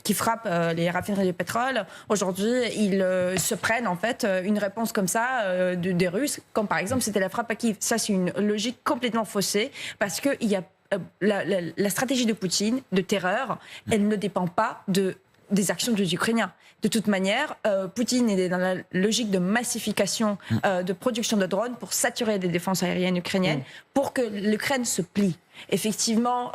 qui frappent les raffineries de pétrole, aujourd'hui, ils se prennent en fait une réponse comme ça des Russes, comme par exemple c'était la frappe à Kiev. Ça, c'est une logique complètement faussée parce qu'il y a la stratégie de Poutine de terreur, elle ne dépend pas des actions des Ukrainiens. De toute manière, Poutine est dans la logique de massification de production de drones pour saturer les défenses aériennes ukrainiennes, pour que l'Ukraine se plie. Effectivement...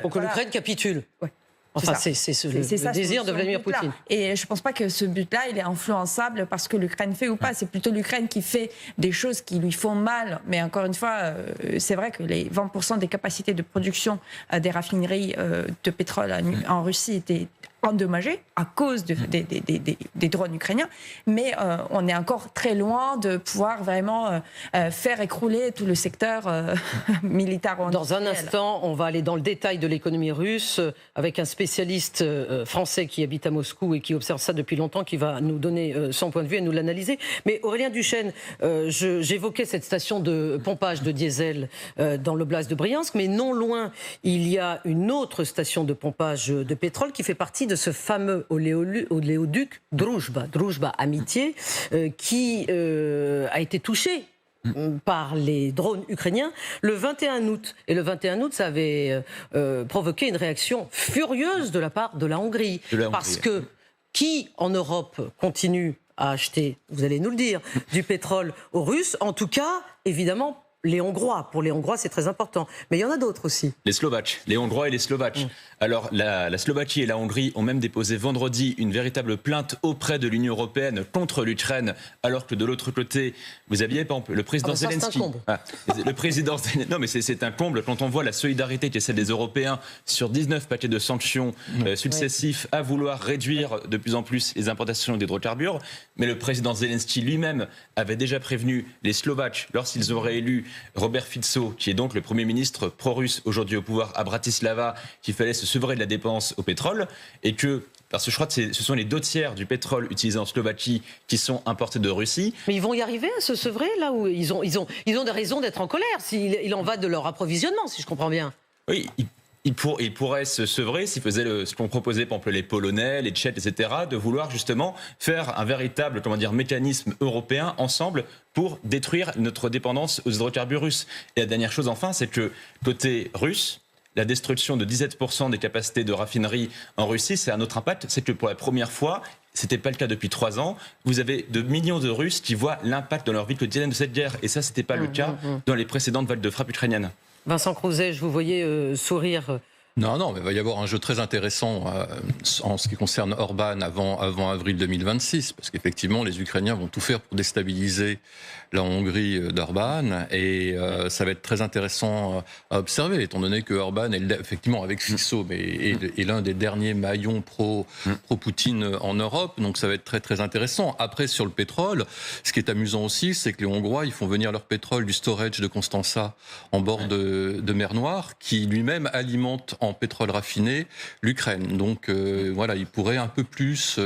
pour que l'Ukraine capitule. Ouais. Enfin, c'est le désir de Vladimir Poutine. Et je ne pense pas que ce but-là, il est influençable parce que l'Ukraine fait ou pas. C'est plutôt l'Ukraine qui fait des choses qui lui font mal. Mais encore une fois, c'est vrai que les 20% des capacités de production des raffineries de pétrole en Russie étaient endommagés à cause des drones ukrainiens, mais on est encore très loin de pouvoir vraiment faire écrouler tout le secteur militaire. Dans un instant, on va aller dans le détail de l'économie russe avec un spécialiste français qui habite à Moscou et qui observe ça depuis longtemps, qui va nous donner son point de vue et nous l'analyser. Mais Aurélien Duchesne, j'évoquais cette station de pompage de diesel dans l'oblast de Briansk, mais non loin, il y a une autre station de pompage de pétrole qui fait partie de ce fameux oléoduc Druzhba Amitié, qui a été touché par les drones ukrainiens le 21 août. Et le 21 août, ça avait provoqué une réaction furieuse de la part de la Hongrie. Parce que qui, en Europe, continue à acheter, vous allez nous le dire, du pétrole aux Russes? En tout cas, évidemment, les Hongrois. Pour les Hongrois, c'est très important. Mais il y en a d'autres aussi. Les Slovaques, les Hongrois et les Slovaques. Alors, la Slovaquie et la Hongrie ont même déposé vendredi une véritable plainte auprès de l'Union européenne contre l'Ukraine, alors que de l'autre côté, vous aviez, par exemple, le président Zelensky. Le président non, mais c'est un comble quand on voit la solidarité qui est celle des Européens sur 19 paquets de sanctions successifs à vouloir réduire de plus en plus les importations d'hydrocarbures. Mais le président Zelensky lui-même avait déjà prévenu les Slovaques lorsqu'ils auraient élu Robert Fico, qui est donc le Premier ministre pro-russe aujourd'hui au pouvoir à Bratislava, qu'il fallait se sevrer de la dépense au pétrole, et que, parce que je crois que ce sont les 2/3 du pétrole utilisé en Slovaquie qui sont importés de Russie. Mais ils vont y arriver à se sevrer, là où ils ont des raisons d'être en colère, il en va de leur approvisionnement, si je comprends bien. Oui, il pourrait se sevrer s'il faisait ce qu'ont proposé, par exemple, les Polonais, les Tchèques, etc., de vouloir justement faire un véritable, mécanisme européen ensemble pour détruire notre dépendance aux hydrocarbures russes. Et la dernière chose, enfin, c'est que côté russe, la destruction de 17% des capacités de raffinerie en Russie, c'est un autre impact. C'est que pour la première fois, c'était pas le cas depuis 3 ans, vous avez de millions de Russes qui voient l'impact dans leur vie quotidienne de cette guerre. Et ça, c'était pas le cas dans les précédentes vagues de frappe ukrainiennes. Vincent Crouzet, je vous voyais sourire. Non, mais il va y avoir un jeu très intéressant en ce qui concerne Orban avant avril 2026, parce qu'effectivement, les Ukrainiens vont tout faire pour déstabiliser la Hongrie d'Orban, et ça va être très intéressant à observer, étant donné que Orban est effectivement, avec Fico, est l'un des derniers maillons pro-Poutine en Europe, donc ça va être très très intéressant. Après, sur le pétrole, ce qui est amusant aussi, c'est que les Hongrois, ils font venir leur pétrole du storage de Constanța en bord de mer Noire, qui lui-même alimente en pétrole raffiné l'Ukraine. Donc voilà, ils pourraient un peu plus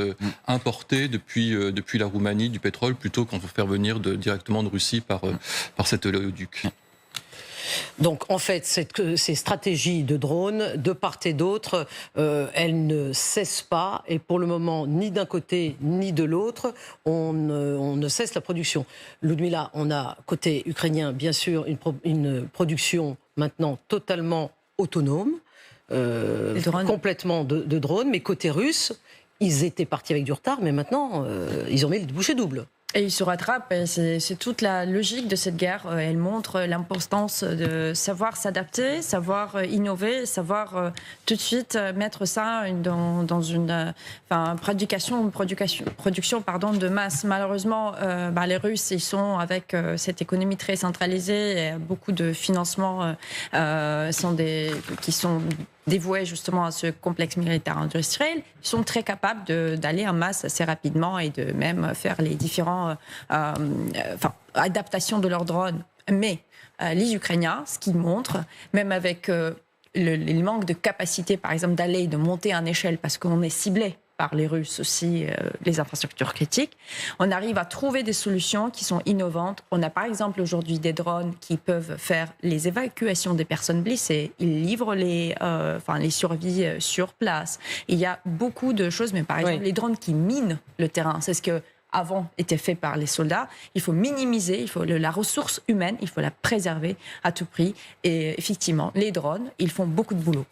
importer depuis la Roumanie du pétrole plutôt qu'en faire venir directement de Russie par cet oléoduc. Donc en fait, ces stratégies de drones, de part et d'autre, elles ne cessent pas. Et pour le moment, ni d'un côté ni de l'autre, on ne cesse la production. Ludmila, on a côté ukrainien, bien sûr, une production maintenant totalement autonome, complètement de drones. Mais côté russe, ils étaient partis avec du retard, mais maintenant, ils ont mis les bouchées doubles. Et ils se rattrapent, c'est toute la logique de cette guerre. Elle montre l'importance de savoir s'adapter, savoir innover, savoir tout de suite mettre ça dans une production de masse. Malheureusement, les Russes, ils sont avec cette économie très centralisée, et beaucoup de financements qui sont dévoués justement à ce complexe militaire industriel, ils sont très capables d'aller en masse assez rapidement et de même faire les différents adaptations de leurs drones. Mais les Ukrainiens, ce qu'ils montrent, même avec le manque de capacité, par exemple, d'aller, de monter en échelle, parce qu'on est ciblé par les Russes aussi les infrastructures critiques. On arrive à trouver des solutions qui sont innovantes. On a par exemple aujourd'hui des drones qui peuvent faire les évacuations des personnes blessées. Ils livrent les survies sur place. Il y a beaucoup de choses, mais par exemple les drones qui minent le terrain, c'est ce que avant était fait par les soldats. Il faut minimiser, la ressource humaine, il faut la préserver à tout prix. Et effectivement, les drones, ils font beaucoup de boulot.